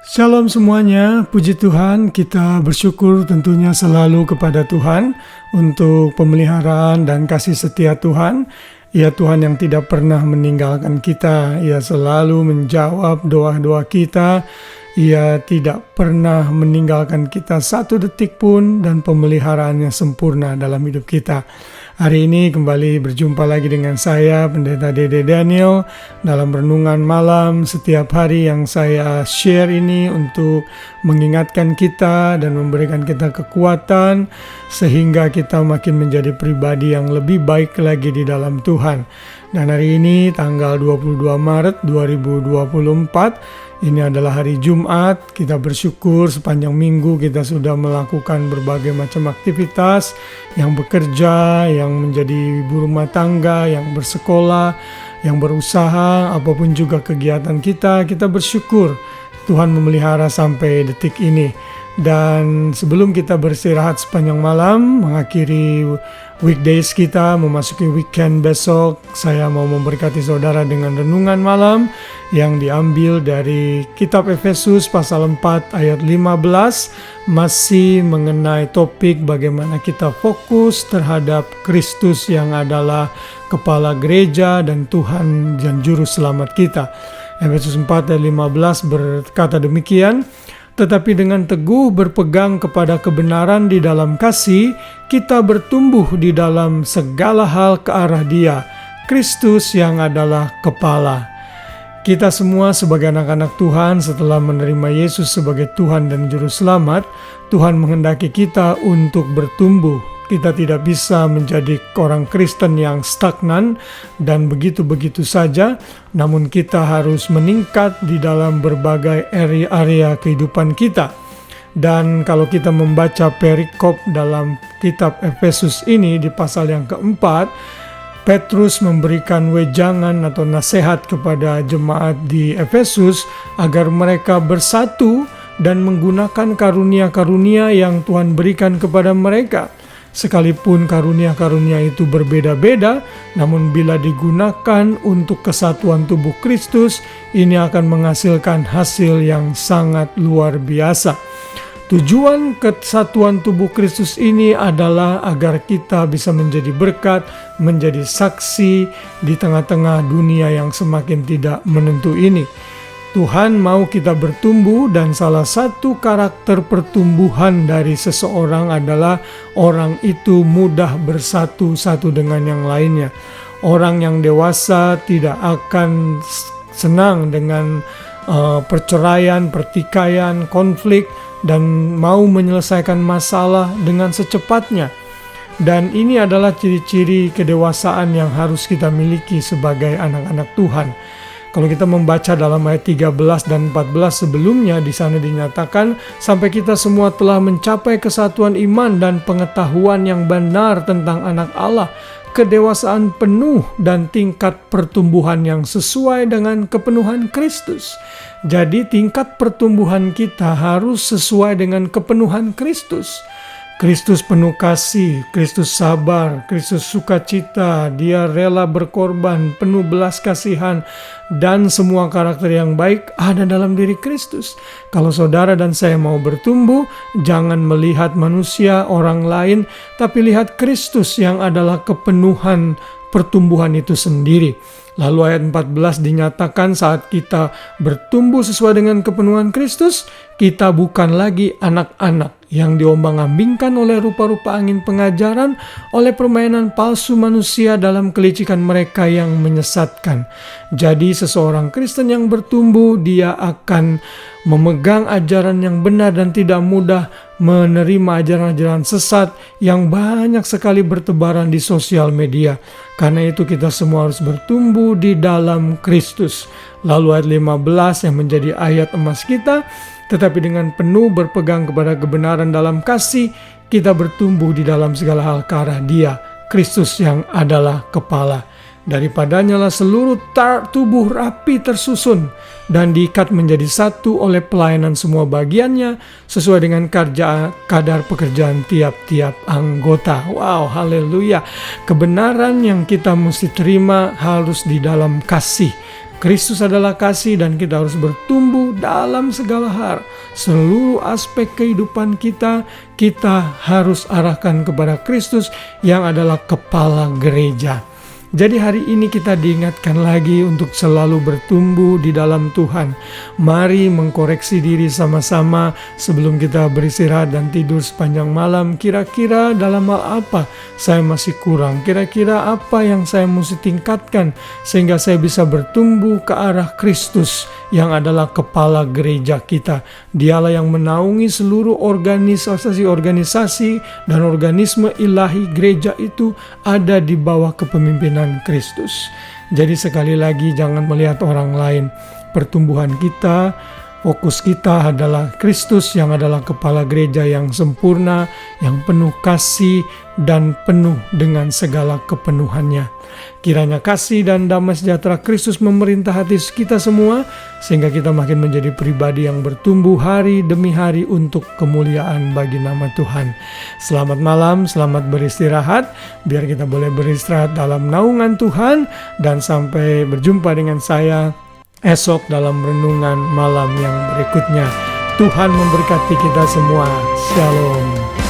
Shalom semuanya, puji Tuhan, kita bersyukur tentunya selalu kepada Tuhan untuk pemeliharaan dan kasih setia Tuhan. Ya Tuhan yang tidak pernah meninggalkan kita, Ia selalu menjawab doa-doa kita, Ia tidak pernah meninggalkan kita satu detik pun dan pemeliharaannya sempurna dalam hidup kita. Hari ini kembali berjumpa lagi dengan saya, Pendeta Dede Daniel, dalam renungan malam setiap hari yang saya share ini untuk mengingatkan kita dan memberikan kita kekuatan sehingga kita makin menjadi pribadi yang lebih baik lagi di dalam Tuhan. Dan hari ini tanggal 22 Maret 2024, ini adalah hari Jumat. Kita bersyukur sepanjang minggu kita sudah melakukan berbagai macam aktivitas, yang bekerja, yang menjadi ibu rumah tangga, yang bersekolah, yang berusaha, apapun juga kegiatan kita bersyukur Tuhan memelihara sampai detik ini. Dan sebelum kita beristirahat sepanjang malam, mengakhiri weekdays kita, memasuki weekend besok, saya mau memberkati saudara dengan renungan malam yang diambil dari kitab Efesus pasal 4 ayat 15, masih mengenai topik bagaimana kita fokus terhadap Kristus yang adalah kepala gereja dan Tuhan dan juru selamat kita. Efesus 4 ayat 15 berkata demikian, tetapi dengan teguh berpegang kepada kebenaran di dalam kasih, kita bertumbuh di dalam segala hal ke arah Dia, Kristus yang adalah kepala. Kita semua sebagai anak-anak Tuhan setelah menerima Yesus sebagai Tuhan dan Juru Selamat, Tuhan menghendaki kita untuk bertumbuh. Kita tidak bisa menjadi orang Kristen yang stagnan dan begitu-begitu saja, namun kita harus meningkat di dalam berbagai area kehidupan kita. Dan kalau kita membaca perikop dalam kitab Efesus ini di pasal yang keempat, Petrus memberikan wejangan atau nasihat kepada jemaat di Efesus agar mereka bersatu dan menggunakan karunia-karunia yang Tuhan berikan kepada mereka. Sekalipun karunia-karunia itu berbeda-beda, namun bila digunakan untuk kesatuan tubuh Kristus, ini akan menghasilkan hasil yang sangat luar biasa. Tujuan kesatuan tubuh Kristus ini adalah agar kita bisa menjadi berkat, menjadi saksi di tengah-tengah dunia yang semakin tidak menentu ini. Tuhan mau kita bertumbuh, dan salah satu karakter pertumbuhan dari seseorang adalah orang itu mudah bersatu satu dengan yang lainnya. Orang yang dewasa tidak akan senang dengan perceraian, pertikaian, konflik, dan mau menyelesaikan masalah dengan secepatnya. Dan ini adalah ciri-ciri kedewasaan yang harus kita miliki sebagai anak-anak Tuhan. Kalau kita membaca dalam ayat 13 dan 14 sebelumnya, di sana dinyatakan sampai kita semua telah mencapai kesatuan iman dan pengetahuan yang benar tentang anak Allah, kedewasaan penuh dan tingkat pertumbuhan yang sesuai dengan kepenuhan Kristus. Jadi tingkat pertumbuhan kita harus sesuai dengan kepenuhan Kristus. Kristus penuh kasih, Kristus sabar, Kristus sukacita, Dia rela berkorban, penuh belas kasihan, dan semua karakter yang baik ada dalam diri Kristus. Kalau saudara dan saya mau bertumbuh, jangan melihat manusia, orang lain, tapi lihat Kristus yang adalah kepenuhan pertumbuhan itu sendiri. Lalu ayat 14 dinyatakan saat kita bertumbuh sesuai dengan kepenuhan Kristus, kita bukan lagi anak-anak yang diombang-ambingkan oleh rupa-rupa angin pengajaran, oleh permainan palsu manusia dalam kelicikan mereka yang menyesatkan. Jadi seseorang Kristen yang bertumbuh, dia akan memegang ajaran yang benar dan tidak mudah menerima ajaran-ajaran sesat yang banyak sekali bertebaran di sosial media. Karena itu kita semua harus bertumbuh di dalam Kristus. Lalu ayat 15 yang menjadi ayat emas kita, tetapi dengan penuh berpegang kepada kebenaran dalam kasih, kita bertumbuh di dalam segala hal ke arah Dia, Kristus yang adalah kepala. Daripadanya lah seluruh tubuh rapi tersusun dan diikat menjadi satu oleh pelayanan semua bagiannya sesuai dengan kadar pekerjaan tiap-tiap anggota. Wow, haleluya. Kebenaran yang kita mesti terima harus di dalam kasih. Kristus adalah kasih dan kita harus bertumbuh dalam segala hal. Seluruh aspek kehidupan kita harus arahkan kepada Kristus yang adalah kepala gereja. Jadi hari ini kita diingatkan lagi untuk selalu bertumbuh di dalam Tuhan. Mari mengkoreksi diri sama-sama sebelum kita beristirahat dan tidur sepanjang malam. Kira-kira dalam hal apa saya masih kurang? Kira-kira apa yang saya mesti tingkatkan sehingga saya bisa bertumbuh ke arah Kristus yang adalah kepala gereja kita. Dialah yang menaungi seluruh organisasi dan organisme ilahi gereja itu ada di bawah kepemimpinan Kristus. Jadi sekali lagi jangan melihat orang lain. Pertumbuhan kita, fokus kita adalah Kristus yang adalah kepala gereja yang sempurna, yang penuh kasih dan penuh dengan segala kepenuhannya. Kiranya kasih dan damai sejahtera Kristus memerintah hati kita semua, sehingga kita makin menjadi pribadi yang bertumbuh hari demi hari untuk kemuliaan bagi nama Tuhan. Selamat malam, selamat beristirahat. Biar kita boleh beristirahat dalam naungan Tuhan, dan sampai berjumpa dengan saya esok dalam renungan malam yang berikutnya. Tuhan memberkati kita semua. Shalom.